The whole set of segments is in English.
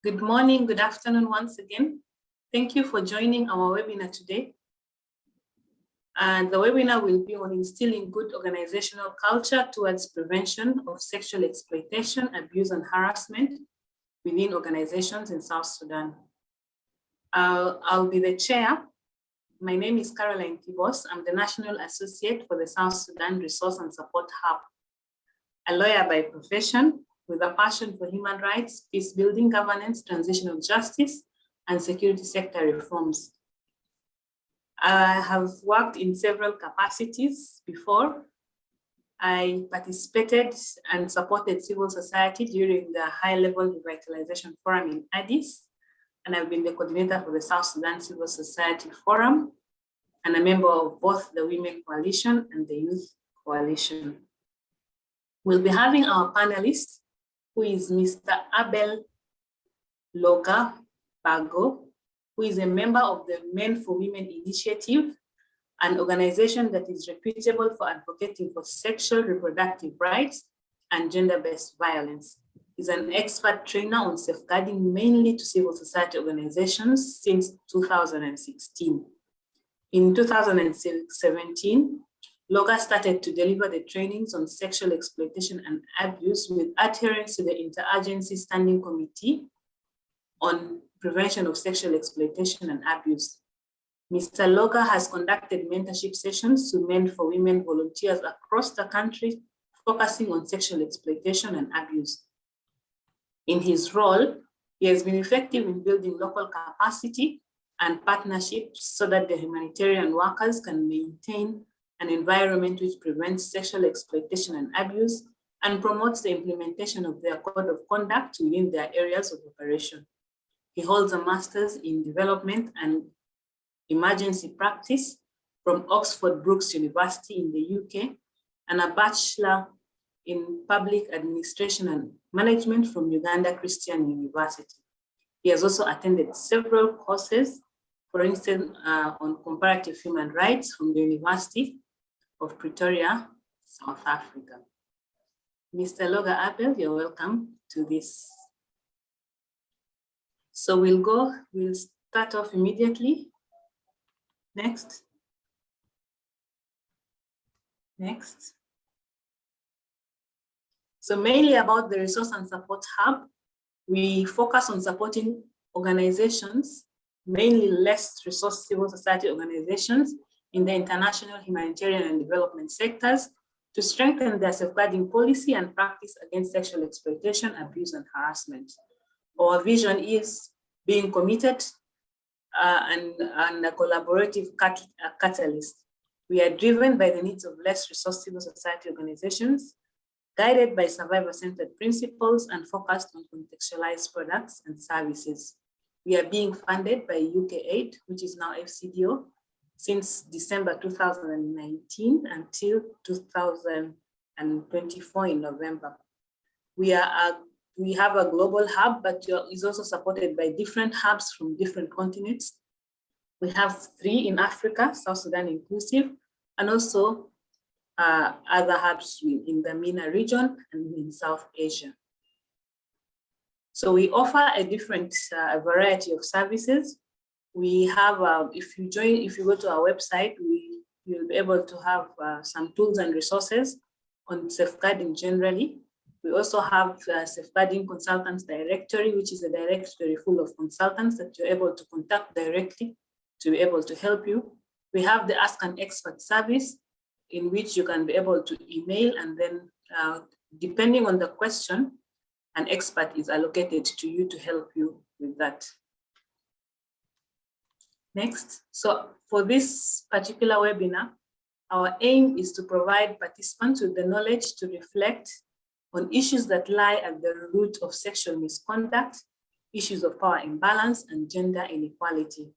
Good morning, good afternoon once again. Thank you for joining our webinar today. And the webinar will be on instilling good organizational culture towards prevention of sexual exploitation, abuse, and harassment within organizations in South Sudan. I'll be the chair. My name is Caroline Kibos. I'm the National Associate for the South Sudan Resource and Support Hub, a lawyer by profession, with a passion for human rights, peace building, governance, transitional justice, and security sector reforms. I have worked in several capacities before. I participated and supported civil society during the high-level revitalization forum in Addis, and I've been the coordinator for the South Sudan Civil Society Forum, and a member of both the Women Coalition and the Youth Coalition. We'll be having our panelists, who is Mr. Abel Loga Bago, who is a member of the Men for Women Initiative, an organization that is reputable for advocating for sexual reproductive rights and gender-based violence. He's an expert trainer on safeguarding mainly to civil society organizations since 2016. In 2017, Loga started to deliver the trainings on sexual exploitation and abuse with adherence to the Interagency Standing Committee on Prevention of Sexual Exploitation and Abuse. Mr. Loga has conducted mentorship sessions to Men for Women volunteers across the country, focusing on sexual exploitation and abuse. In his role, he has been effective in building local capacity and partnerships so that the humanitarian workers can maintain an environment which prevents sexual exploitation and abuse and promotes the implementation of their code of conduct within their areas of operation. He holds a master's in development and emergency practice from Oxford Brookes University in the UK and a bachelor in public administration and management from Uganda Christian University. He has also attended several courses, for instance, on comparative human rights from the University of Pretoria, South Africa. Mr. Loga Abel, you're welcome to this. So we'll start off immediately. Next. Next. So mainly about the Resource and Support Hub, we focus on supporting organizations, mainly less resource civil society organizations, in the international humanitarian and development sectors to strengthen their safeguarding policy and practice against sexual exploitation, abuse, and harassment. Our vision is being committed and a collaborative catalyst. We are driven by the needs of less resource civil society organizations, guided by survivor-centered principles and focused on contextualized products and services. We are being funded by UK Aid, which is now FCDO, since December 2019 until 2024 in November. We have a global hub, but is also supported by different hubs from different continents. We have 3 in Africa, South Sudan inclusive, and also other hubs in the MENA region and in South Asia. So we offer a different variety of services. We have, if you go to our website, you'll be able to have some tools and resources on safeguarding generally. We also have Safeguarding Consultants Directory, which is a directory full of consultants that you're able to contact directly to be able to help you. We have the Ask an Expert service, in which you can be able to email, and then depending on the question, an expert is allocated to you to help you with that. Next, so for this particular webinar, our aim is to provide participants with the knowledge to reflect on issues that lie at the root of sexual misconduct, issues of power imbalance, and gender inequality.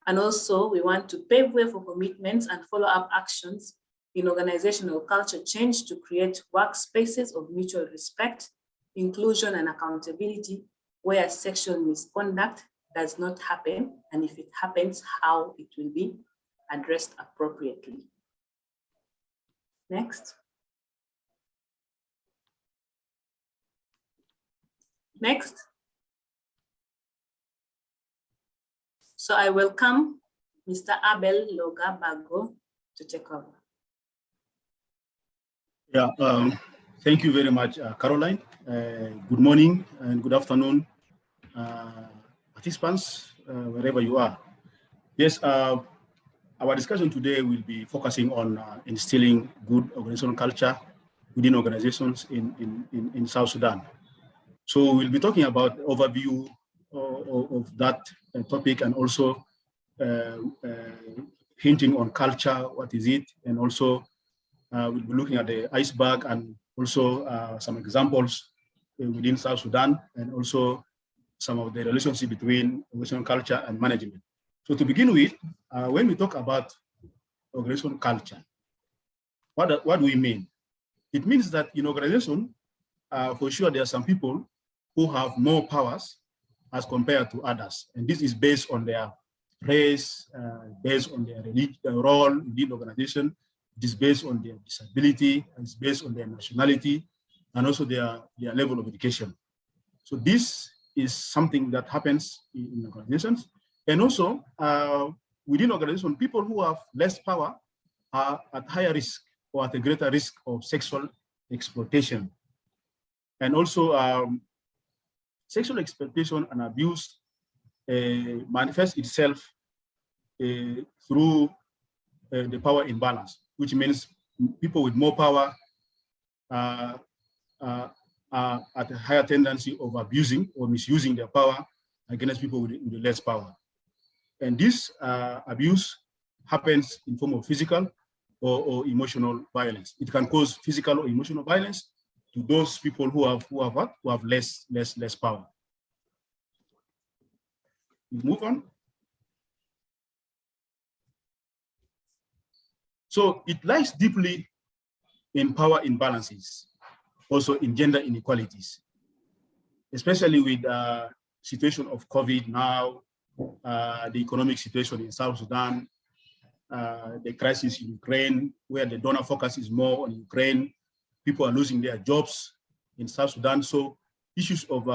And also, we want to pave way for commitments and follow-up actions in organizational culture change to create workspaces of mutual respect, inclusion, and accountability, where sexual misconduct does not happen, and if it happens, how it will be addressed appropriately. Next. Next. So I welcome Mr. Abel Logabago to take over. Yeah, thank you very much, Caroline. Good morning and good afternoon, participants, wherever you are. Yes, our discussion today will be focusing on instilling good organizational culture within organizations in South Sudan. So we'll be talking about overview of that topic, and also hinting on culture, what is it, and also we'll be looking at the iceberg and also some examples within South Sudan, and also some of the relationship between organizational culture and management. So to begin with, when we talk about organizational culture, what do we mean? It means that in organization, for sure, there are some people who have more powers as compared to others. And this is based on their race, based on their role within the organization. It is based on their disability, and it's based on their nationality, and also their level of education. So this is something that happens in organizations. And also within organization, people who have less power are at higher risk or at a greater risk of sexual exploitation. And also sexual exploitation and abuse manifests itself through the power imbalance, which means people with more power are at a higher tendency of abusing or misusing their power against people with less power. And this abuse happens in form of physical or emotional violence. It can cause physical or emotional violence to those people who have less power. We move on. So it lies deeply in power imbalances, also in gender inequalities, especially with the situation of COVID now, the economic situation in South Sudan, the crisis in Ukraine, where the donor focus is more on Ukraine. People are losing their jobs in South Sudan. So issues of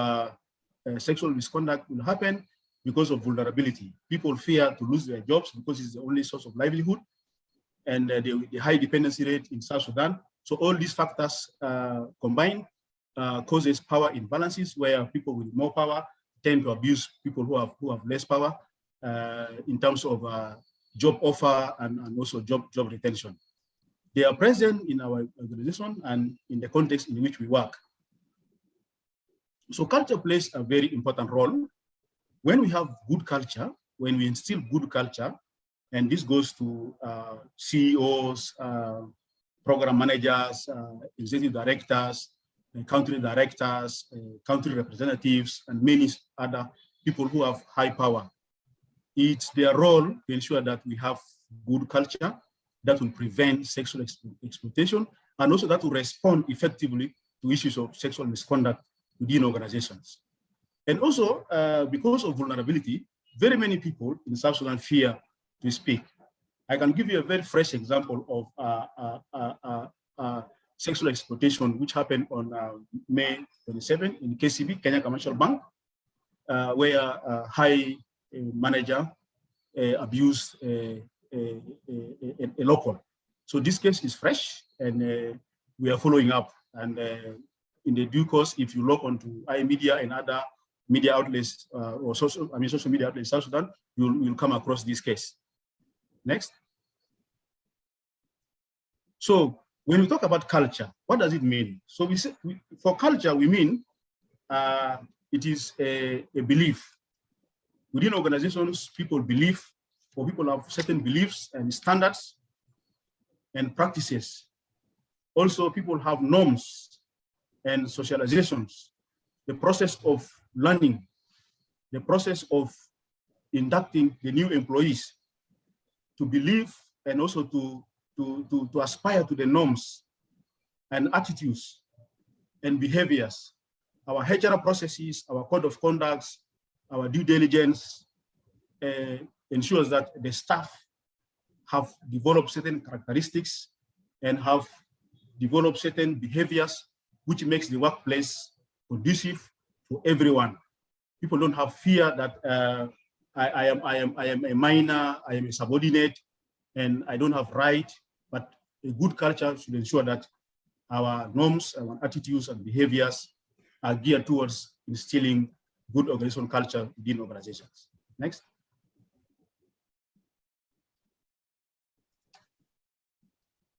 sexual misconduct will happen because of vulnerability. People fear to lose their jobs because it's the only source of livelihood, and the high dependency rate in South Sudan. So all these factors combined causes power imbalances, where people with more power tend to abuse people who have less power in terms of job offer and also job retention. They are present in our organization and in the context in which we work. So culture plays a very important role. When we have good culture, when we instill good culture, and this goes to CEOs, program managers, executive directors, country directors, country representatives, and many other people who have high power. It's their role to ensure that we have good culture that will prevent sexual exploitation, and also that will respond effectively to issues of sexual misconduct within organizations. And also, because of vulnerability, very many people in South Sudan fear to speak. I can give you a very fresh example of sexual exploitation, which happened on May 27 in KCB, Kenya Commercial Bank, where a high manager abused a local. So this case is fresh, and we are following up. And in the due course, if you log onto iMedia and other media outlets or social media outlets in South Sudan, you'll come across this case. Next. So when we talk about culture, what does it mean? So for culture, we mean it is a belief. Within organizations, people believe, or people have certain beliefs and standards and practices. Also, people have norms and socializations, the process of learning, the process of inducting the new employees to believe and also to aspire to the norms and attitudes and behaviors. Our HR processes, our code of conduct, our due diligence ensures that the staff have developed certain characteristics and have developed certain behaviors, which makes the workplace conducive for everyone. People don't have fear that I am a minor, I am a subordinate, and I don't have right. But a good culture should ensure that our norms, our attitudes and behaviors are geared towards instilling good organizational culture within organizations. Next.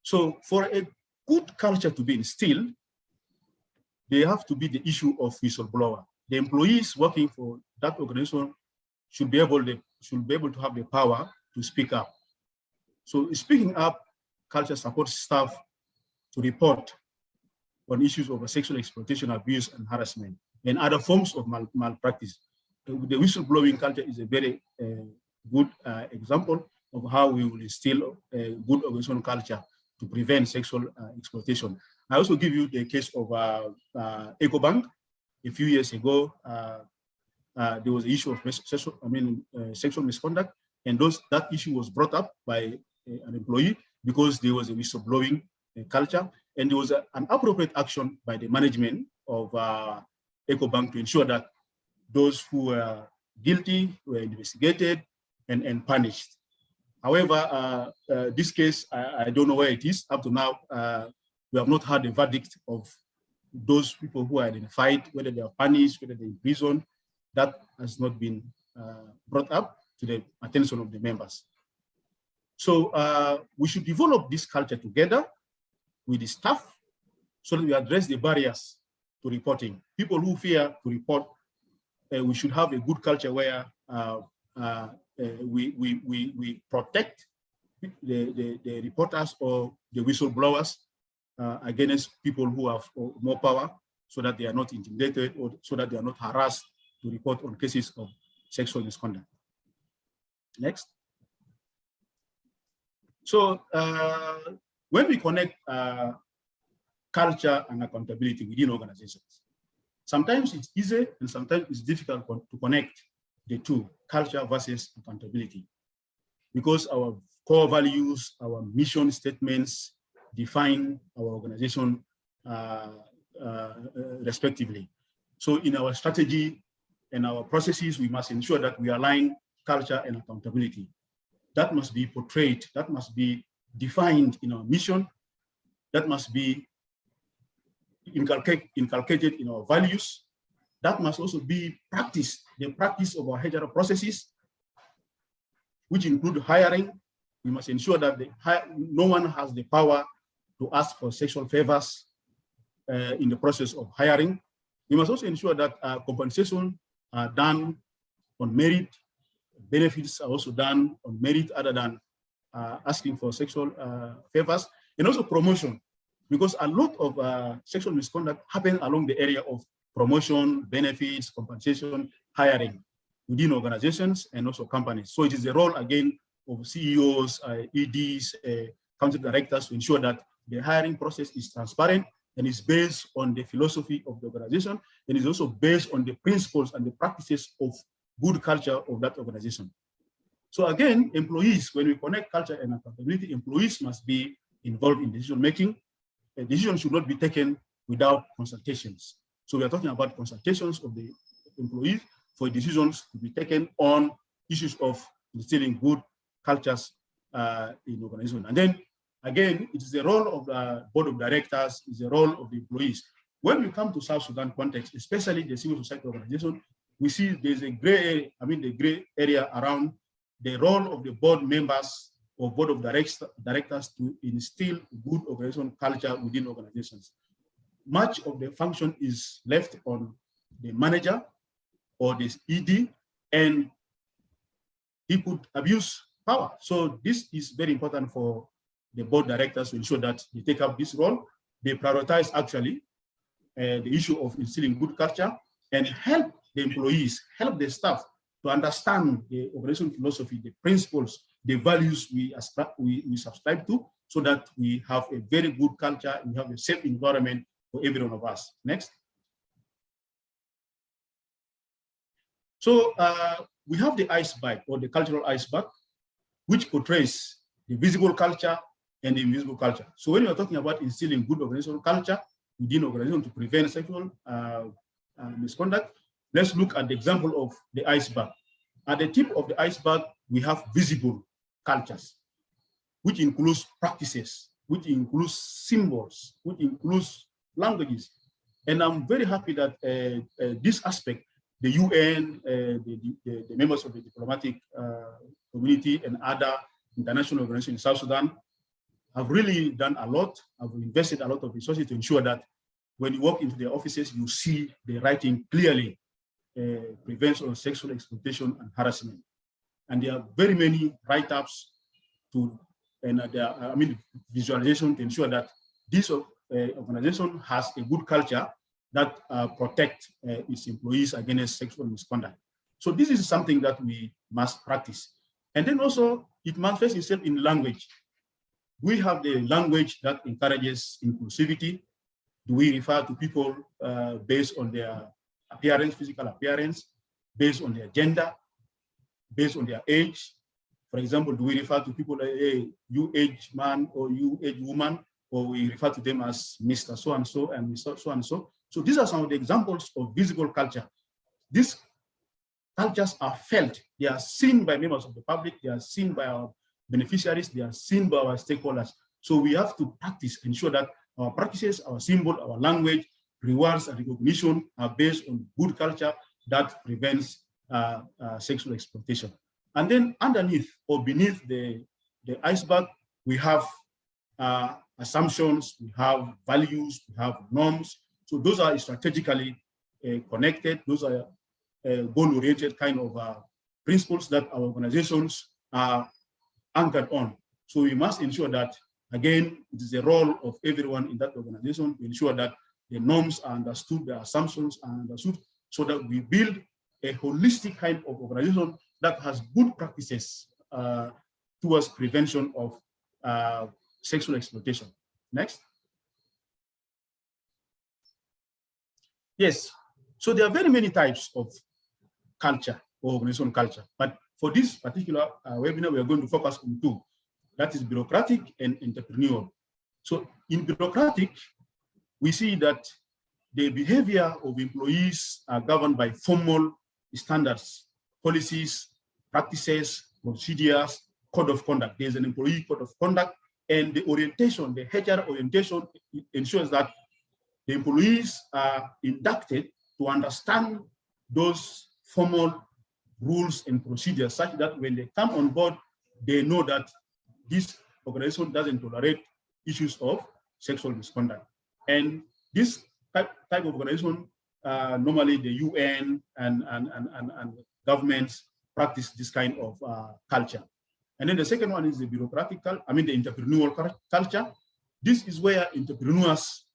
So for a good culture to be instilled, there have to be the issue of whistleblower. The employees working for that organization should be able to have the power to speak up. So speaking up, culture supports staff to report on issues of sexual exploitation, abuse, and harassment, and other forms of malpractice. The whistleblowing culture is a very good example of how we will instill a good organizational culture to prevent sexual exploitation. I also give you the case of EcoBank. A few years ago, there was an issue of sexual misconduct, and that issue was brought up by an employee because there was a whistleblowing culture, and there was an appropriate action by the management of EcoBank to ensure that those who were guilty were investigated and punished. However, this case, I don't know where it is. Up to now, we have not had a verdict of those people who are identified, whether they are punished, whether they're in prison. That has not been brought up to the attention of the members. So we should develop this culture together with the staff so that we address the barriers to reporting. People who fear to report, we should have a good culture where we protect the reporters or the whistleblowers against people who have more power, so that they are not intimidated or so that they are not harassed to report on cases of sexual misconduct. Next. So when we connect culture and accountability within organizations, sometimes it's easy and sometimes it's difficult to connect the two, culture versus accountability, because our core values, our mission statements define our organization respectively. So in our strategy and our processes, we must ensure that we align culture and accountability. That must be portrayed, that must be defined in our mission, that must be inculcated in our values, that must also be practiced, the practice of our HR processes, which include hiring. We must ensure that no one has the power to ask for sexual favors in the process of hiring. We must also ensure that compensation are done on merit, benefits are also done on merit other than asking for sexual favors, and also promotion, because a lot of sexual misconduct happens along the area of promotion, benefits, compensation, hiring within organizations and also companies. So it is the role again of CEOs, EDs, council directors to ensure that the hiring process is transparent and is based on the philosophy of the organization, and is also based on the principles and the practices of good culture of that organization. So again, employees, when we connect culture and accountability, employees must be involved in decision making. A decision should not be taken without consultations. So we are talking about consultations of the employees for decisions to be taken on issues of instilling good cultures in the organization. And then again, it is the role of the board of directors, it's the role of the employees. When we come to South Sudan context, especially the civil society organization, we see there's a gray area around the role of the board members or board of directors to instill good organizational culture within organizations. Much of the function is left on the manager or the ED, and he could abuse power. So this is very important for the board directors to ensure that they take up this role. They prioritize actually the issue of instilling good culture and help the employees, help the staff to understand the organizational philosophy, the principles, the values we subscribe to, so that we have a very good culture and we have a safe environment for every one of us. Next. So we have the iceberg or the cultural iceberg, which portrays the visible culture and the invisible culture. So when you're talking about instilling good organizational culture within organization to prevent sexual misconduct, let's look at the example of the iceberg. At the tip of the iceberg, we have visible cultures, which includes practices, which includes symbols, which includes languages. And I'm very happy that this aspect, the UN, the members of the diplomatic community and other international organizations in South Sudan have really done a lot, have invested a lot of resources to ensure that when you walk into their offices, you see the writing clearly, prevention of sexual exploitation and harassment. And there are very many write-ups and visualization to ensure that this organization has a good culture that protect its employees against sexual misconduct. So this is something that we must practice. And then also it manifests itself in language. We have the language that encourages inclusivity. Do we refer to people based on their appearance, physical appearance, based on their gender, based on their age? For example, do we refer to people like, hey, you age man or you age woman, or we refer to them as Mr. So-and-so and Mr. So-and-so? So these are some of the examples of visible culture. These cultures are felt. They are seen by members of the public. They are seen by our beneficiaries. They are seen by our stakeholders. So we have to practice, ensure that our practices, our symbol, our language, rewards and recognition are based on good culture that prevents sexual exploitation. And then underneath or beneath the iceberg, we have assumptions, we have values, we have norms. So those are strategically connected. Those are goal-oriented kind of principles that our organizations are anchored on. So we must ensure that, again, it is the role of everyone in that organization to ensure that the norms are understood, the assumptions are understood, so that we build a holistic kind of organization that has good practices towards prevention of sexual exploitation. Next. Yes, so there are very many types of culture or organizational culture, but for this particular webinar, we are going to focus on two. That is bureaucratic and entrepreneurial. So in bureaucratic, we see that the behavior of employees are governed by formal standards, policies, practices, procedures, code of conduct. There's an employee code of conduct, and the orientation, the HR orientation, ensures that the employees are inducted to understand those formal rules and procedures, such that when they come on board, they know that this organization doesn't tolerate issues of sexual misconduct. And this type of organization, normally the UN and governments practice this kind of culture. And then the second one is the bureaucratic, the entrepreneurial culture. This is where entrepreneurs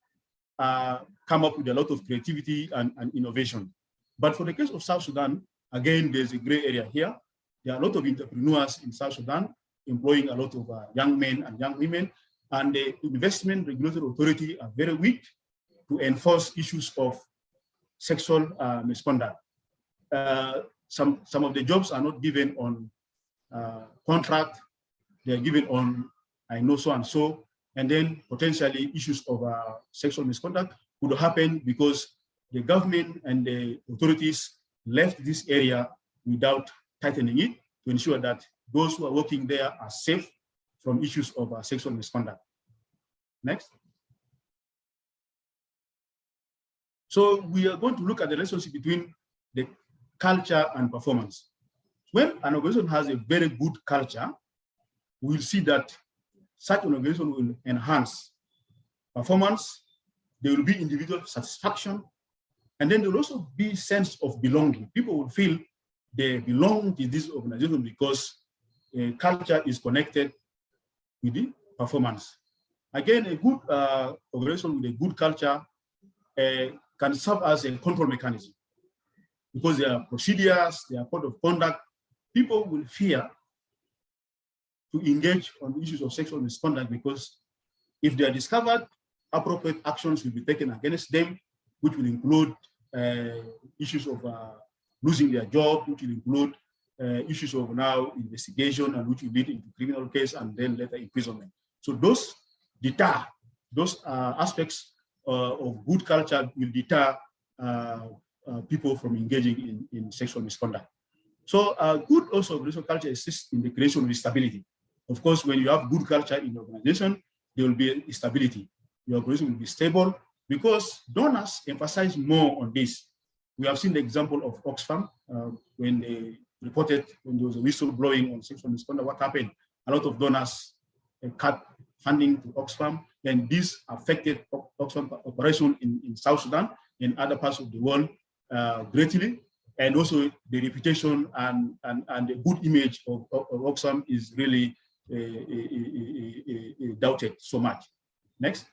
come up with a lot of creativity and innovation. But for the case of South Sudan, again, there's a gray area here. There are a lot of entrepreneurs in South Sudan employing a lot of young men and young women, and the investment regulatory authority are very weak to enforce issues of sexual misconduct. Some of the jobs are not given on contract, they're given on I know so and so, and then potentially issues of sexual misconduct could happen because the government and the authorities left this area without tightening it to ensure that those who are working there are safe from issues of sexual misconduct. Next. So we are going to look at the relationship between the culture and performance. When an organization has a very good culture, we'll see that such an organization will enhance performance, there will be individual satisfaction, and then there will also be sense of belonging. People will feel they belong to this organization because culture is connected with the performance. Again, a good organization with a good culture can serve as a control mechanism because there are procedures, there are code of conduct. People will fear to engage on issues of sexual misconduct because if they are discovered, appropriate actions will be taken against them, which will include issues of losing their job, which will include issues of now investigation, and which will lead into criminal case and then later imprisonment. So those deter, those aspects of good culture will deter people from engaging in sexual misconduct. So good also organizational culture assists in the creation of stability. Of course, when you have good culture in the organization, there will be stability. Your organization will be stable because donors emphasize more on this. We have seen the example of Oxfam when they reported when there was a whistleblowing on sexual misconduct, what happened? A lot of donors cut funding to Oxfam, and this affected Oxfam operation in South Sudan and other parts of the world greatly. And also the reputation and the good image of Oxfam is really doubted so much. Next.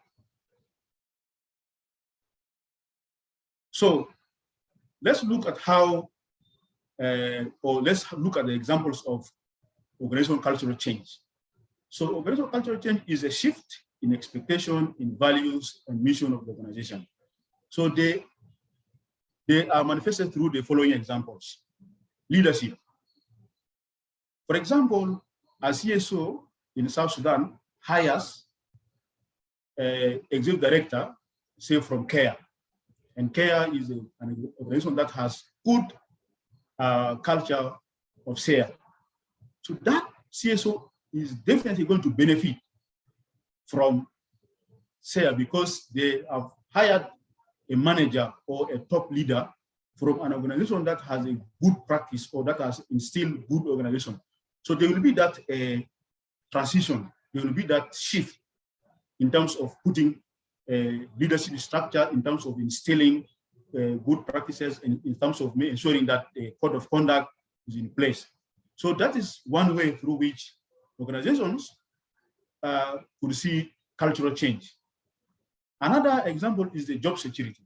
So let's look at how, or let's look at the examples of organizational cultural change. So organizational cultural change is a shift in expectation, in values, and mission of the organization. So they are manifested through the following examples. Leadership. For example, a CSO in South Sudan hires an executive director, say from CARE. And CARE is an organization that has good culture of share. So that CSO is definitely going to benefit from share because they have hired a manager or a top leader from an organization that has a good practice or that has instilled good organization. So there will be that transition, there will be that shift in terms of putting leadership structure, in terms of instilling good practices, and in terms of ensuring that the code of conduct is in place. So that is one way through which organizations could see cultural change. Another example is the job security.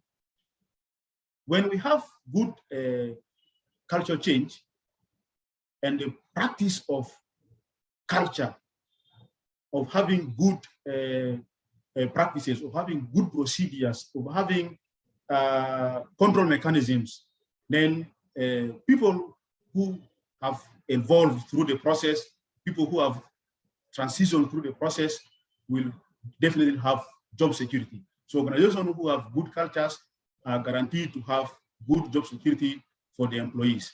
When we have good cultural change and the practice of culture, of having good practices, of having good procedures, of having control mechanisms, then people who have evolved through the process, people who have transitioned through the process will definitely have job security. So organizations who have good cultures are guaranteed to have good job security for the employees.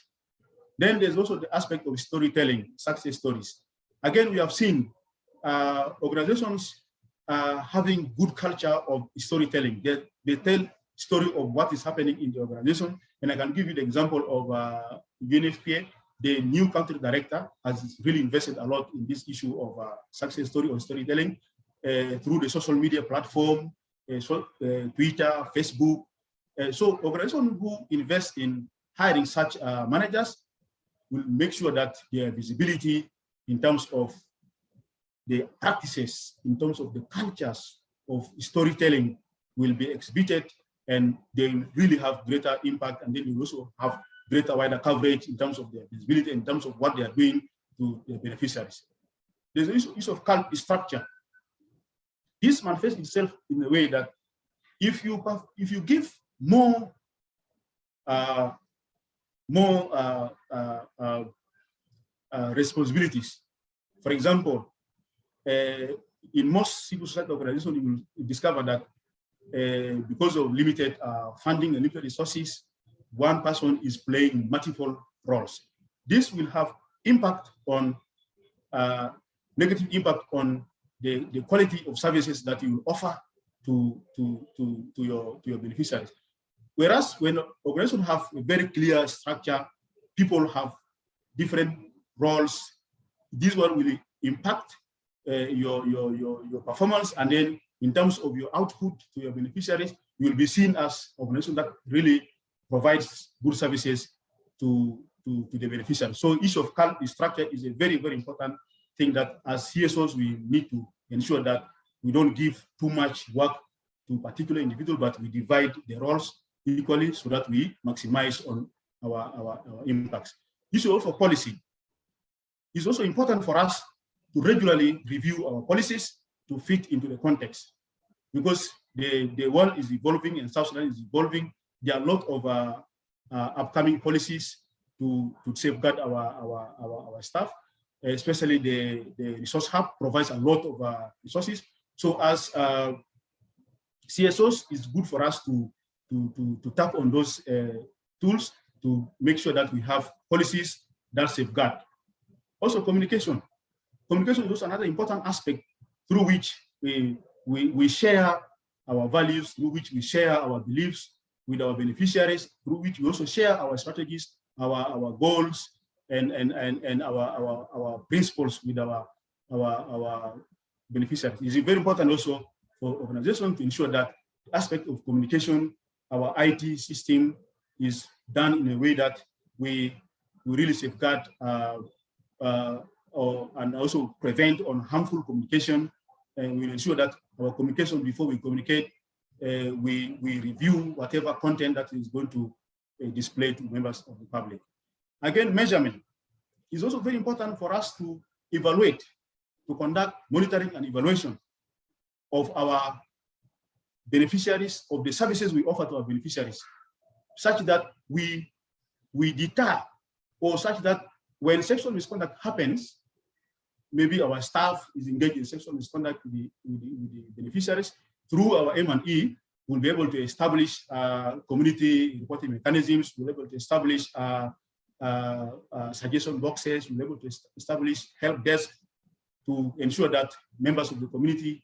Then there's also the aspect of storytelling, success stories. Again, we have seen organizations having good culture of storytelling. They tell story of what is happening in the organization. And I can give you the example of UNFPA. The new country director has really invested a lot in this issue of success story or storytelling through the social media platform, Twitter, Facebook. So organizations who invest in hiring such managers will make sure that their visibility in terms of the practices, in terms of the cultures of storytelling will be exhibited, and they will really have greater impact, and they will also have greater wider coverage in terms of their visibility, in terms of what they are doing to their beneficiaries. There's an issue of cult structure. This manifests itself in a way that if you give more responsibilities, for example, in most civil society organizations, you will discover that because of limited funding and limited resources, one person is playing multiple roles. This will have impact on negative impact on the quality of services that you offer to your beneficiaries. Whereas when organizations have a very clear structure, people have different roles, this one will impact your performance, and then in terms of your output to your beneficiaries, you will be seen as an organization that really provides good services to the beneficiaries. So issue of cult structure is a very, very important thing that as CSOs, we need to ensure that we don't give too much work to particular individual, but we divide the roles equally so that we maximize on our impacts. Issue also policy. It's also important for us to regularly review our policies to fit into the context, because the world is evolving and South Sudan is evolving. There are a lot of upcoming policies to safeguard our staff, especially the resource hub provides a lot of resources. So as CSOs, it's good for us to tap on those tools to make sure that we have policies that safeguard. Also communication. Communication is also another important aspect through which we share our values, through which we share our beliefs with our beneficiaries, through which we also share our strategies, our goals, and our principles with our beneficiaries. It's very important also for organizations to ensure that the aspect of communication, our IT system, is done in a way that we really safeguard and also prevent on harmful communication, and we ensure that our communication, before we communicate, we review whatever content that is going to display to members of the public. Again, measurement is also very important for us to evaluate, to conduct monitoring and evaluation of our beneficiaries, of the services we offer to our beneficiaries, such that we deter, or such that when sexual misconduct happens, maybe our staff is engaged in sexual misconduct with the beneficiaries, through our M&E, we'll be able to establish community reporting mechanisms, we'll be able to establish suggestion boxes, we'll be able to establish help desk to ensure that members of the community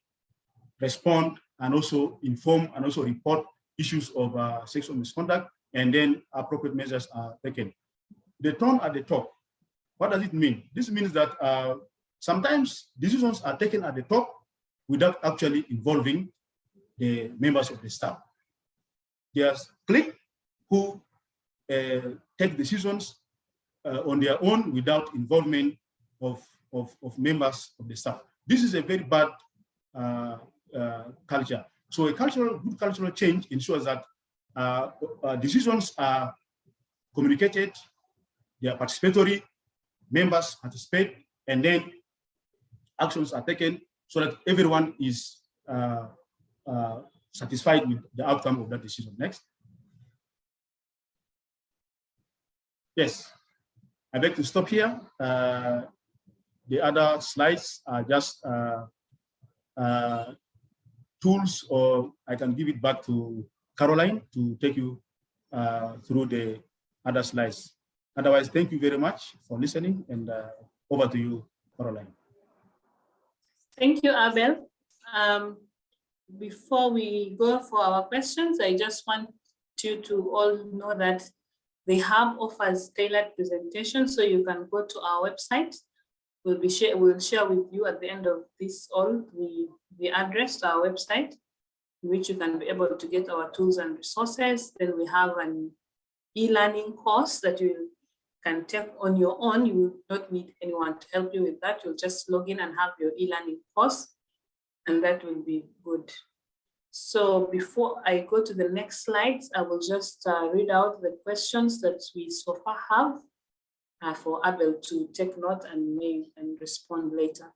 respond and also inform and also report issues of sexual misconduct, and then appropriate measures are taken. The tone at the top, what does it mean? This means that sometimes decisions are taken at the top without actually involving the members of the staff. There's clique who take decisions on their own without involvement of members of the staff. This is a very bad culture. So a good cultural change ensures that decisions are communicated, they are participatory, members participate, and then actions are taken so that everyone is satisfied with the outcome of that decision. Next. Yes, I'd like to stop here. The other slides are just tools, or I can give it back to Caroline to take you through the other slides. Otherwise, thank you very much for listening, and over to you, Caroline. Thank you, Abel. Before we go for our questions, I just want you to all know that the Hub offers tailored presentations, so you can go to our website. We'll share with you at the end of this all the address to our website, which you can be able to get our tools and resources. Then we have an e-learning course that you can take on your own. You will not need anyone to help you with that. You'll just log in and have your e-learning course, and that will be good. So before I go to the next slides, I will just read out the questions that we so far have for Abel to take note and respond later.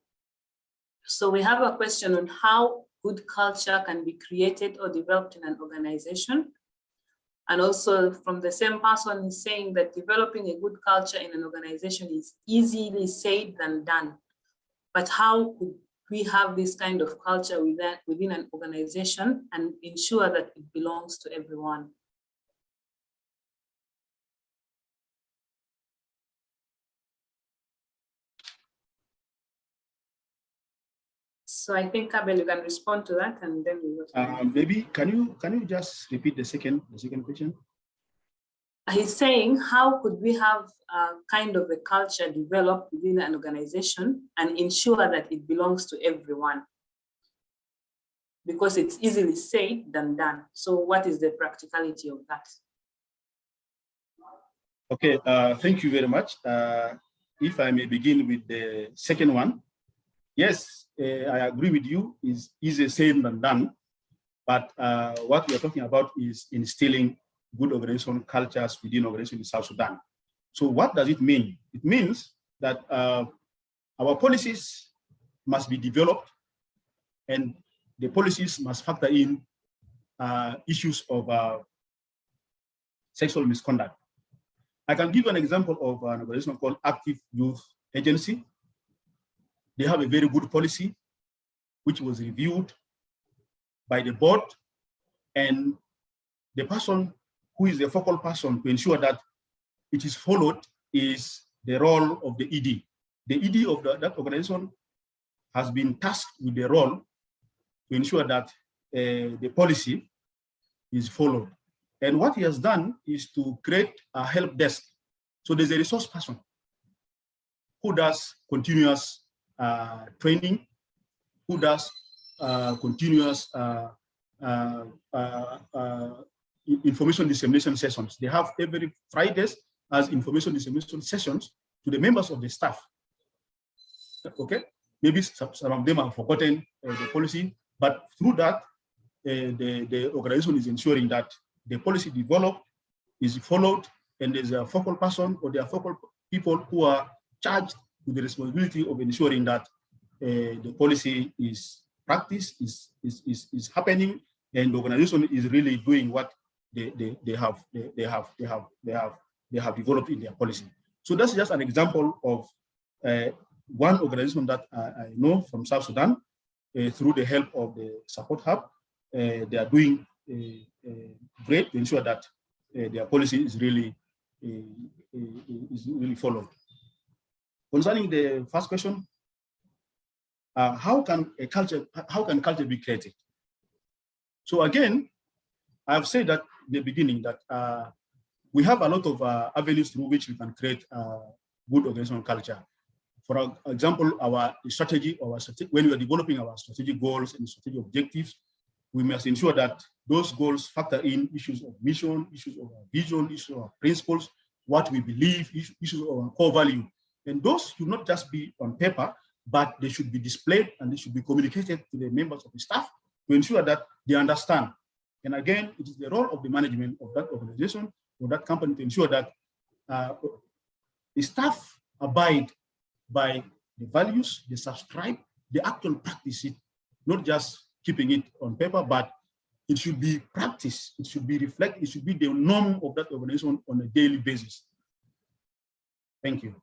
So we have a question on how good culture can be created or developed in an organization. And also from the same person is saying that developing a good culture in an organization is easily said than done. But how could we have this kind of culture within an organization and ensure that it belongs to everyone? So I think Abel, you can respond to that, and then we will. Maybe can you just repeat the second question? He's saying, how could we have a kind of a culture developed within an organization and ensure that it belongs to everyone? Because it's easily said than done. So what is the practicality of that? Okay, thank you very much. If I may begin with the second one. Yes, I agree with you, it's easier said than done. But what we are talking about is instilling good organizational cultures within organizations in South Sudan. So what does it mean? It means that our policies must be developed, and the policies must factor in issues of sexual misconduct. I can give an example of an organization called Active Youth Agency. They have a very good policy, which was reviewed by the board, and the person who is the focal person to ensure that it is followed is the role of the ED. The ED of that organization has been tasked with the role to ensure that the policy is followed. And what he has done is to create a help desk. So there's a resource person who does continuous training, who does continuous information dissemination sessions. They have every Fridays as information dissemination sessions to the members of the staff. Okay, maybe some of them have forgotten the policy, but through that, the organization is ensuring that the policy developed is followed, and there's a focal person or there are focal people who are charged with the responsibility of ensuring that the policy is practiced, is happening, and the organization is really doing what they have developed in their policy. So that's just an example of one organization that I know from South Sudan through the help of the support hub. They are doing great to ensure that their policy is really followed. Concerning the first question, how can culture be created? So again, I've said that in the beginning that we have a lot of avenues through which we can create good organizational culture. For example, our strategy, when we are developing our strategic goals and strategic objectives, we must ensure that those goals factor in issues of mission, issues of our vision, issues of our principles, what we believe, issues of our core value. And those should not just be on paper, but they should be displayed and they should be communicated to the members of the staff to ensure that they understand. And again, it is the role of the management of that organization or that company to ensure that the staff abide by the values, they subscribe, the actual practice it, not just keeping it on paper, but it should be practiced, it should be reflected, it should be the norm of that organization on a daily basis. Thank you.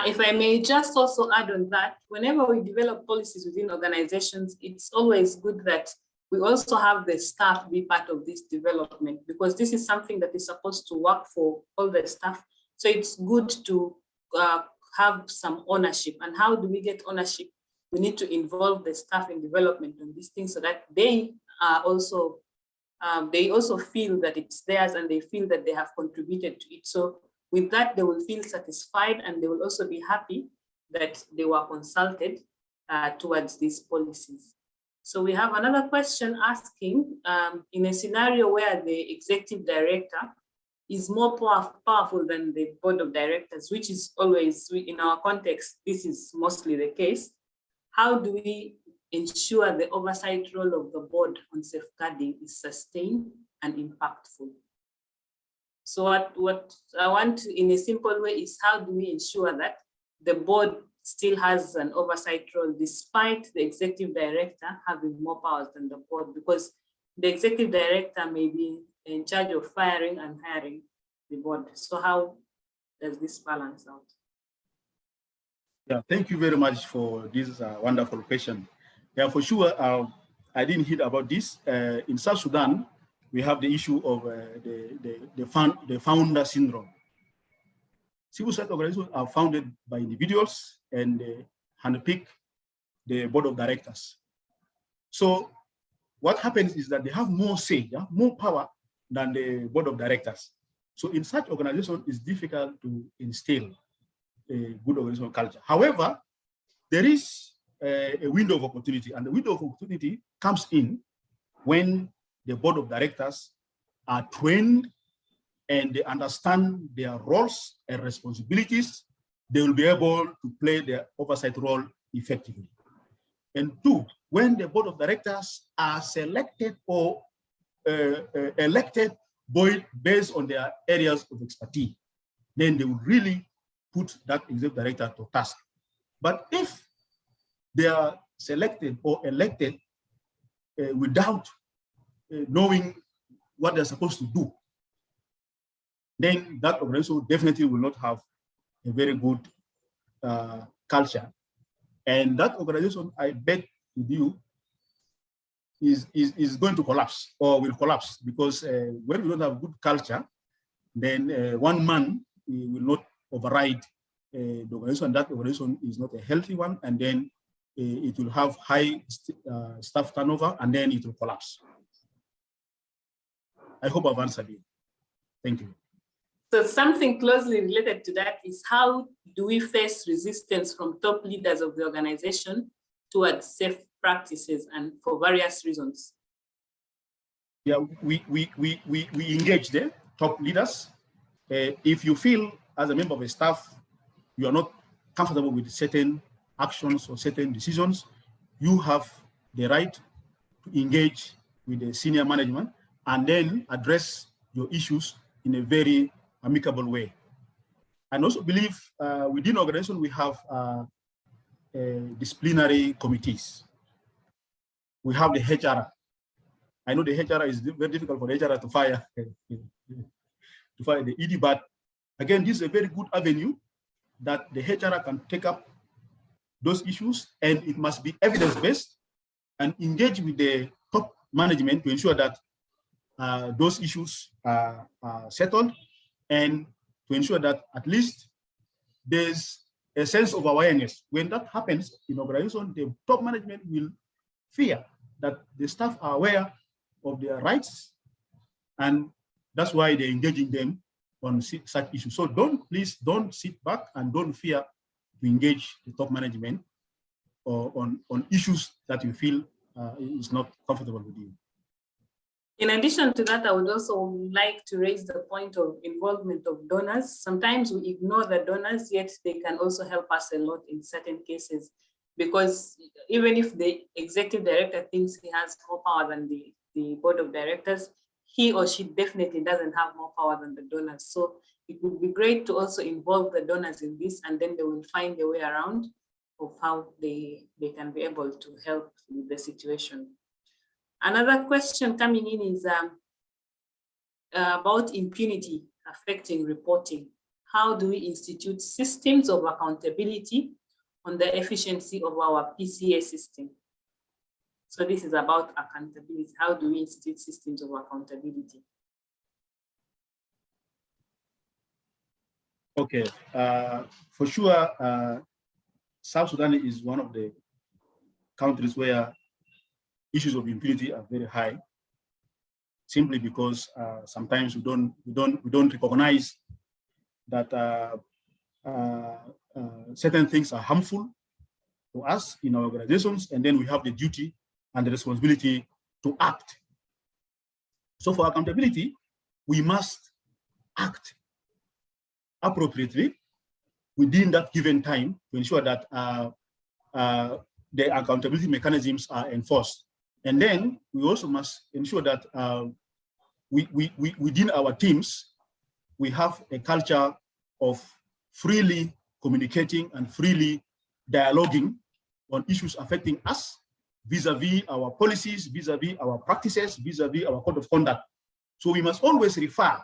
If I may just also add on that, whenever we develop policies within organizations, it's always good that we also have the staff be part of this development, because this is something that is supposed to work for all the staff. So it's good to have some ownership. And how do we get ownership? We need to involve the staff in development on these things so that they also feel that it's theirs and they feel that they have contributed to it. So with that, they will feel satisfied and they will also be happy that they were consulted towards these policies. So we have another question asking, in a scenario where the executive director is more powerful than the board of directors, which is always, in our context, this is mostly the case, how do we ensure the oversight role of the board on safeguarding is sustained and impactful? So what I want in a simple way is, how do we ensure that the board still has an oversight role despite the executive director having more powers than the board? Because the executive director may be in charge of firing and hiring the board. So how does this balance out? Yeah, thank you very much for this wonderful question. Yeah, for sure, I didn't hear about this. In South Sudan, we have the issue of the founder syndrome. Civil society organizations are founded by individuals and handpick the board of directors. So what happens is that they have more say, yeah, more power than the board of directors. So in such organizations, it's difficult to instill a good organizational culture. However, there is a window of opportunity, and the window of opportunity comes in when the board of directors are trained and they understand their roles and responsibilities. They will be able to play their oversight role effectively. And two, when the board of directors are selected or elected based on their areas of expertise, then they will really put that executive director to task. But if they are selected or elected without knowing what they're supposed to do, then that organization definitely will not have a very good culture. And that organization, I bet with you, is going to collapse or will collapse, because when we don't have good culture, then one man will not override the organization. That organization is not a healthy one, and then it will have high staff turnover, and then it will collapse. I hope I've answered you. Thank you. So something closely related to that is, how do we face resistance from top leaders of the organization towards safe practices, and for various reasons? Yeah, we engage the top leaders. If you feel as a member of a staff, you are not comfortable with certain actions or certain decisions, you have the right to engage with the senior management and then address your issues in a very amicable way. And also believe within the organization, we have disciplinary committees. We have the HR. I know the HR is very difficult for the HR to fire the ED, but again, this is a very good avenue that the HR can take up those issues, and it must be evidence-based and engage with the top management to ensure that those issues are settled, and to ensure that at least there's a sense of awareness. When that happens in organization, the top management will fear that the staff are aware of their rights, and that's why they're engaging them on such issues. So please don't sit back and don't fear to engage the top management or on issues that you feel is not comfortable with you. In addition to that, I would also like to raise the point of involvement of donors. Sometimes we ignore the donors, yet they can also help us a lot in certain cases, because even if the executive director thinks he has more power than the board of directors, he or she definitely doesn't have more power than the donors. So it would be great to also involve the donors in this, and then they will find a way around of how they can be able to help with the situation. Another question coming in is about impunity affecting reporting. How do we institute systems of accountability on the efficiency of our PCA system? So this is about accountability. How do we institute systems of accountability? Okay, for sure, South Sudan is one of the countries where issues of impunity are very high, simply because sometimes we don't recognize that certain things are harmful to us in our organizations, and then we have the duty and the responsibility to act. So for accountability, we must act appropriately within that given time to ensure that the accountability mechanisms are enforced. And then we also must ensure that within our teams, we have a culture of freely communicating and freely dialoguing on issues affecting us, vis-a-vis our policies, vis-a-vis our practices, vis-a-vis our code of conduct. So we must always refer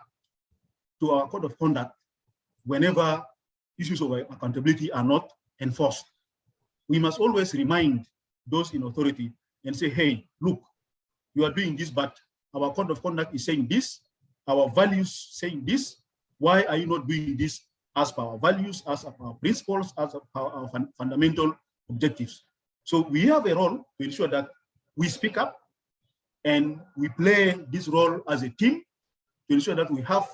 to our code of conduct whenever issues of accountability are not enforced. We must always remind those in authority and say, hey, look, you are doing this, but our code of conduct is saying this, our values saying this. Why are you not doing this as per our values, as per our principles, as per our fundamental objectives? So we have a role to ensure that we speak up and we play this role as a team to ensure that we have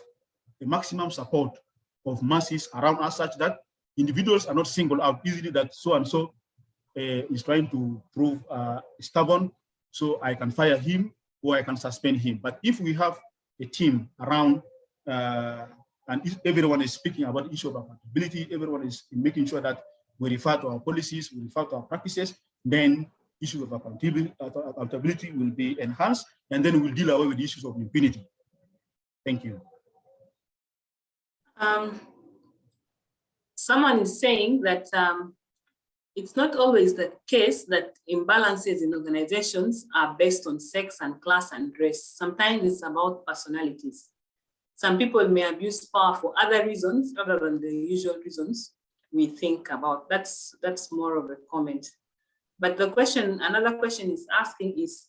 the maximum support of masses around us, such that individuals are not singled out easily, that so-and-so is trying to prove stubborn, so I can fire him or I can suspend him. But if we have a team around and everyone is speaking about the issue of accountability, everyone is making sure that we refer to our policies, we refer to our practices, then issues of accountability will be enhanced, and then we'll deal away with the issues of impunity. Thank you. Someone is saying that it's not always the case that imbalances in organizations are based on sex and class and race. Sometimes it's about personalities. Some people may abuse power for other reasons other than the usual reasons we think about. That's more of a comment. But the question, another question is asking is,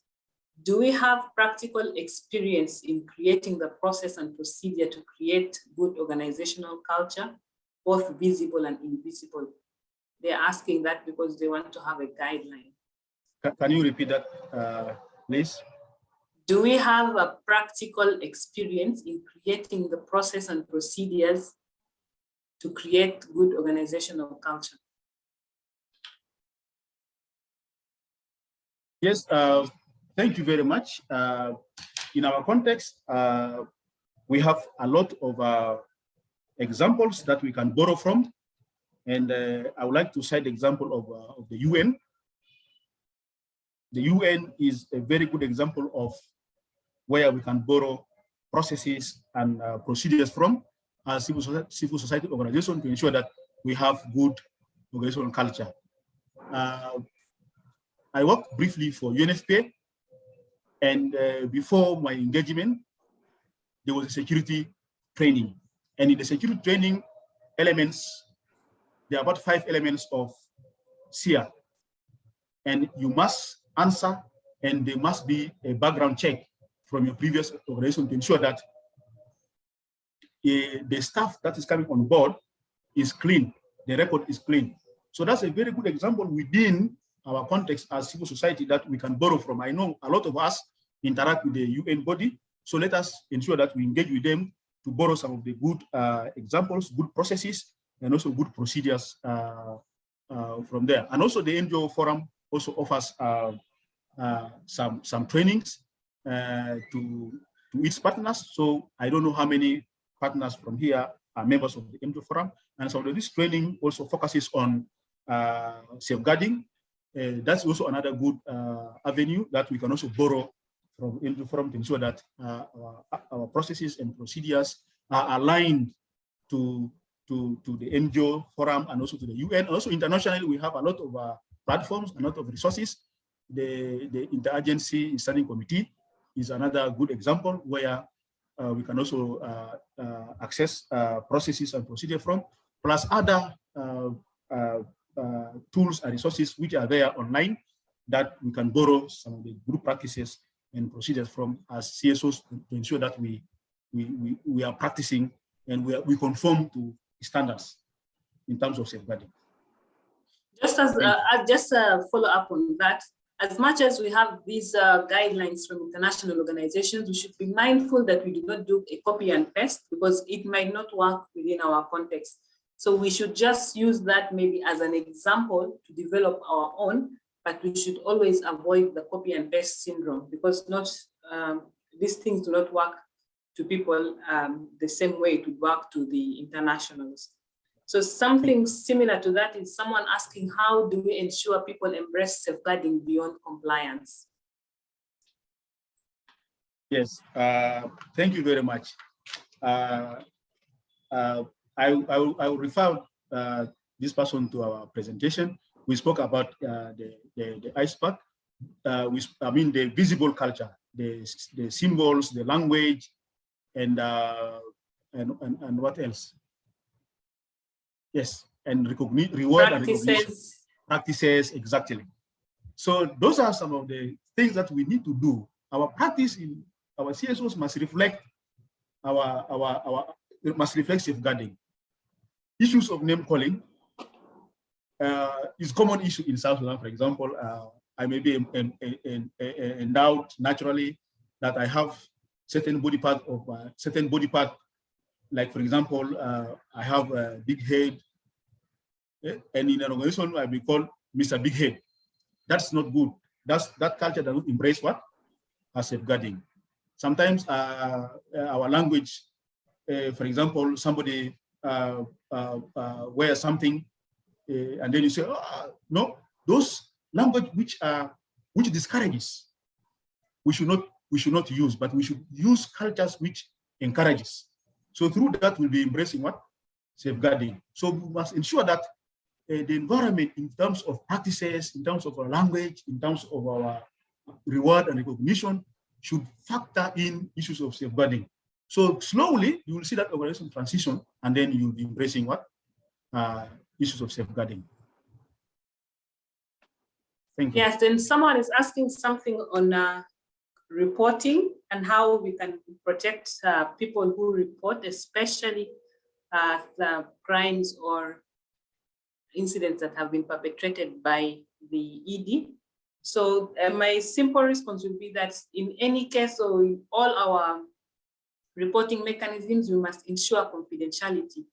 Do we have practical experience in creating the process and procedure to create good organizational culture, both visible and invisible? They're asking that because they want to have a guideline. Can you repeat that, please? Do we have a practical experience in creating the process and procedures to create good organizational culture? Yes, thank you very much. In our context, we have a lot of examples that we can borrow from. And I would like to cite the example of the UN. The UN is a very good example of where we can borrow processes and procedures from as civil society organization to ensure that we have good organizational culture. I worked briefly for UNFPA, and before my engagement, there was a security training. And in the security training elements, there are about 5 elements of SEER. And you must answer, and there must be a background check from your previous organization to ensure that the staff that is coming on board is clean, the record is clean. So that's a very good example within our context as civil society that we can borrow from. I know a lot of us interact with the UN body, so let us ensure that we engage with them to borrow some of the good examples, good processes, and also good procedures from there. And also the NGO Forum also offers some trainings to its partners. So I don't know how many partners from here are members of the NGO Forum. And so this training also focuses on safeguarding. That's also another good avenue that we can also borrow from NGO Forum to ensure that our processes and procedures are aligned to the NGO Forum and also to the UN. Also internationally, we have a lot of platforms, a lot of resources. The Interagency Standing Committee is another good example where we can also access processes and procedure from, plus other tools and resources which are there online that we can borrow some of the group practices and procedures from as CSOs to ensure that we are practicing and we conform to standards in terms of safeguarding. Just as just a follow up on that, as much as we have these guidelines from international organizations, we should be mindful that we do not do a copy and paste because it might not work within our context. So we should just use that maybe as an example to develop our own, but we should always avoid the copy and paste syndrome because these things do not work to people the same way it would work to the internationals. So something similar to that is someone asking, how do we ensure people embrace safeguarding beyond compliance? Yes, thank you very much. I will refer this person to our presentation. We spoke about the iceberg. I mean the visible culture, the symbols, the language, and what else? Yes, and reward practices. And recognition. Practices, exactly. So those are some of the things that we need to do. Our practice in our CSOs must reflect must reflect safeguarding. Issues of name calling is common issue in South Sudan. For example, I may be endowed naturally that I have certain body part, like for example, I have a big head, and in an organization I will be called Mr. Big Head. That's not good. That culture does not embrace what? As safeguarding. Sometimes our language, for example, somebody wears something, and then you say, oh, no, those language which discourages, we should not use, but we should use cultures which encourages. So through that, we'll be embracing what? Safeguarding. So we must ensure that the environment in terms of practices, in terms of our language, in terms of our reward and recognition should factor in issues of safeguarding. So slowly, you will see that organization transition, and then you'll be embracing what? Issues of safeguarding. Thank you. Yes, then someone is asking something on reporting and how we can protect people who report, especially the crimes or incidents that have been perpetrated by the ED. So my simple response would be that in any case or in all our reporting mechanisms, we must ensure confidentiality.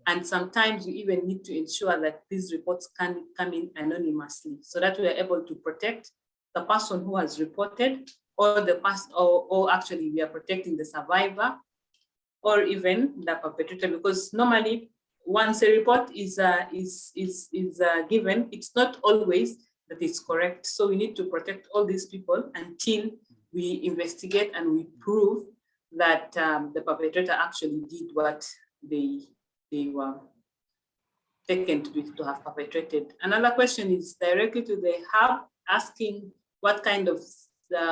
And sometimes we even need to ensure that these reports can come in anonymously so that we are able to protect the person who has reported, or the person, or actually we are protecting the survivor or even the perpetrator, because normally once a report is given, it's not always that it's correct. So we need to protect all these people until we investigate and we prove that the perpetrator actually did what they were taken to have perpetrated. Another question is directly to the hub, asking what kind of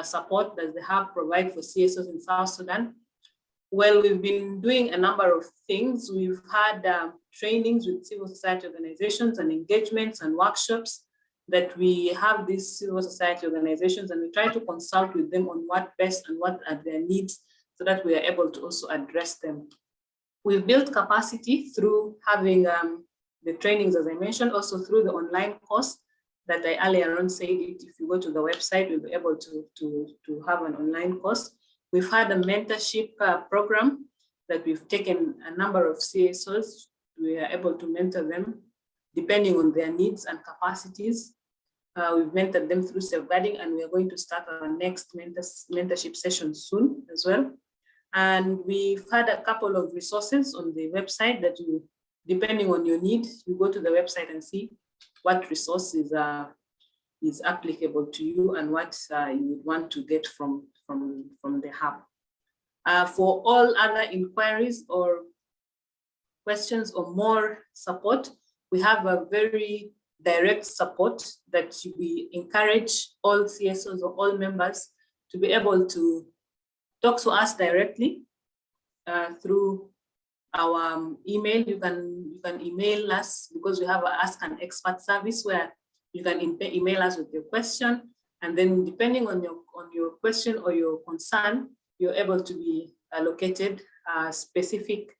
support does the hub provide for CSOs in South Sudan? Well, we've been doing a number of things. We've had trainings with civil society organizations and engagements and workshops that we have these civil society organizations, and we try to consult with them on what best and what are their needs so that we are able to also address them. We've built capacity through having the trainings, as I mentioned, also through the online course that I earlier on said. If you go to the website, we'll be able to have an online course. We've had a mentorship program that we've taken a number of CSOs. We are able to mentor them depending on their needs and capacities. We've mentored them through safeguarding, and we are going to start our next mentorship session soon as well. And we've had a couple of resources on the website that you, depending on your need, you go to the website and see what resources is applicable to you and what you would want to get from the hub. For all other inquiries or questions or more support, we have a very direct support that we encourage all CSOs or all members to be able to talk to us directly through our email. You can email us, because we have an Ask an Expert service where you can email us with your question, and then depending on your question or your concern, you're able to be allocated a specific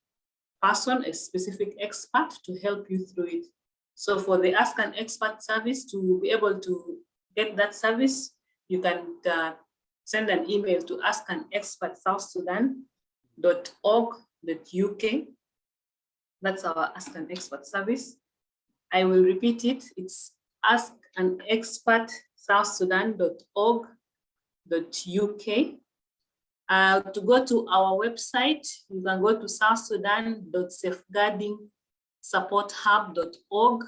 person, a specific expert to help you through it. So for the Ask an Expert service, to be able to get that service, you can send an email to askanexpertsouthsudan.org.uk. That's our Ask an Expert service. I will repeat it. It's askanexpertsouthsudan.org.uk. To go to our website, you can go to southsudan.safeguardingsupporthub.org,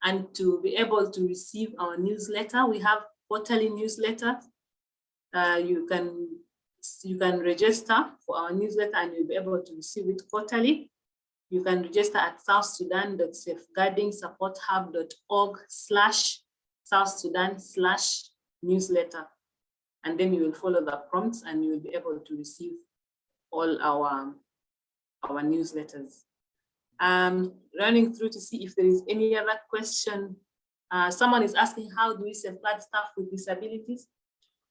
and to be able to receive our newsletter. We have quarterly newsletters. You can register for our newsletter and you'll be able to receive it quarterly. You can register at southsudan.safeguardingsupporthub.org/South Sudan/newsletter. And then you will follow the prompts and you will be able to receive all our newsletters. Running through to see if there is any other question. Someone is asking, how do we safeguard staff with disabilities?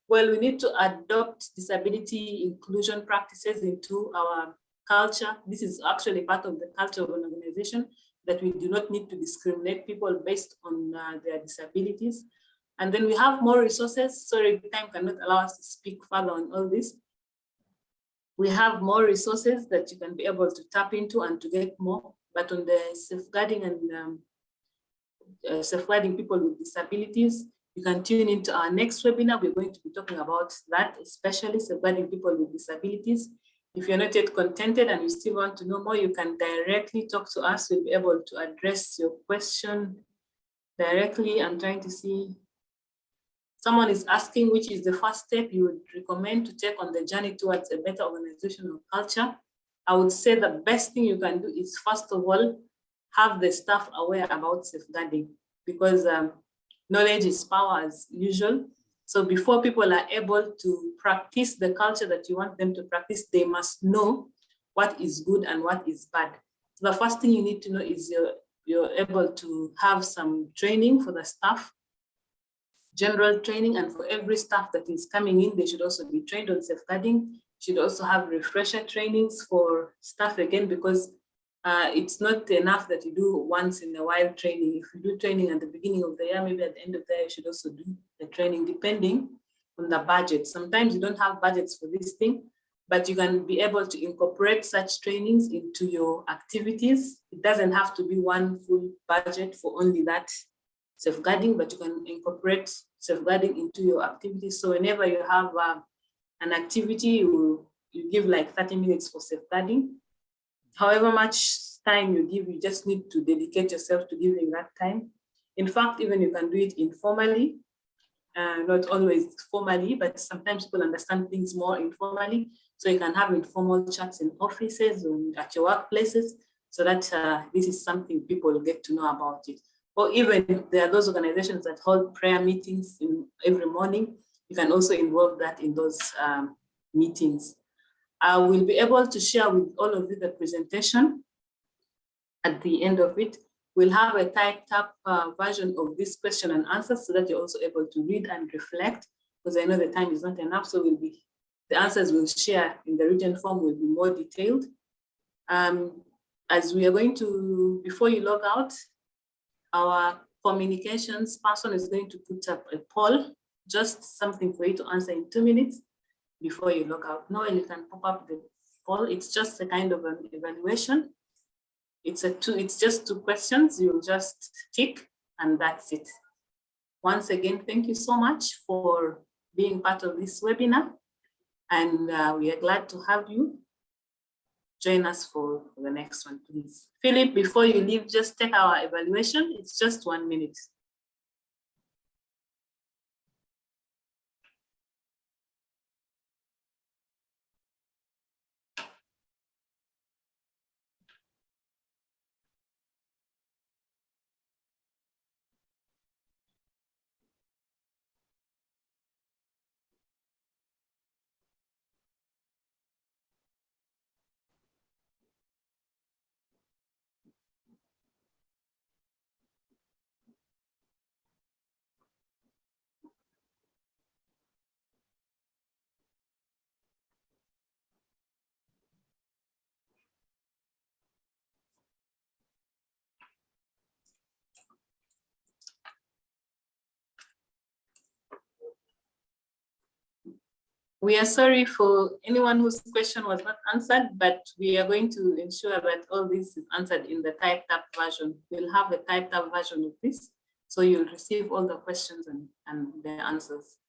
Well, we need to adopt disability inclusion practices into our culture. This is actually part of the culture of an organization, that we do not need to discriminate people based on their disabilities. And then we have more resources. Sorry, time cannot allow us to speak further on all this. We have more resources that you can be able to tap into and to get more, but on the safeguarding and safeguarding people with disabilities, you can tune into our next webinar. We're going to be talking about that, especially safeguarding people with disabilities. If you're not yet contented and you still want to know more, you can directly talk to us. We'll be able to address your question directly. I'm trying to see. Someone is asking which is the first step you would recommend to take on the journey towards a better organizational culture. I would say the best thing you can do is, first of all, have the staff aware about safeguarding, because knowledge is power as usual. So before people are able to practice the culture that you want them to practice, they must know what is good and what is bad. So the first thing you need to know is you're able to have some training for the staff general training, and for every staff that is coming in, they should also be trained on safeguarding. Should also have refresher trainings for staff again, because it's not enough that you do once in a while training. If you do training at the beginning of the year, maybe at the end of the year, you should also do the training depending on the budget. Sometimes you don't have budgets for this thing, but you can be able to incorporate such trainings into your activities. It doesn't have to be one full budget for only that safeguarding, but you can incorporate safeguarding into your activities. So whenever you have an activity, you give like 30 minutes for safeguarding. However much time you give, you just need to dedicate yourself to giving that time. In fact, even you can do it informally, not always formally, but sometimes people understand things more informally. So you can have informal chats in offices or at your workplaces, so that this is something people get to know about it. Or even there are those organizations that hold prayer meetings every morning. You can also involve that in those meetings. I will be able to share with all of you the presentation at the end of it. We'll have a typed up version of this question and answers, so that you're also able to read and reflect, because I know the time is not enough. So the answers we'll share in the written form will be more detailed. As we are going to, before you log out, our communications person is going to put up a poll, just something for you to answer in 2 minutes before you log out. Now you can pop up the poll. It's just a kind of an evaluation. It's just 2 questions. You'll just tick and that's it. Once again, thank you so much for being part of this webinar. And we are glad to have you join us for the next one, please. Philip, before you leave, just take our evaluation. It's just 1 minute. We are sorry for anyone whose question was not answered, but we are going to ensure that all this is answered in the typed up version. We'll have a typed up version of this, so you'll receive all the questions and the answers.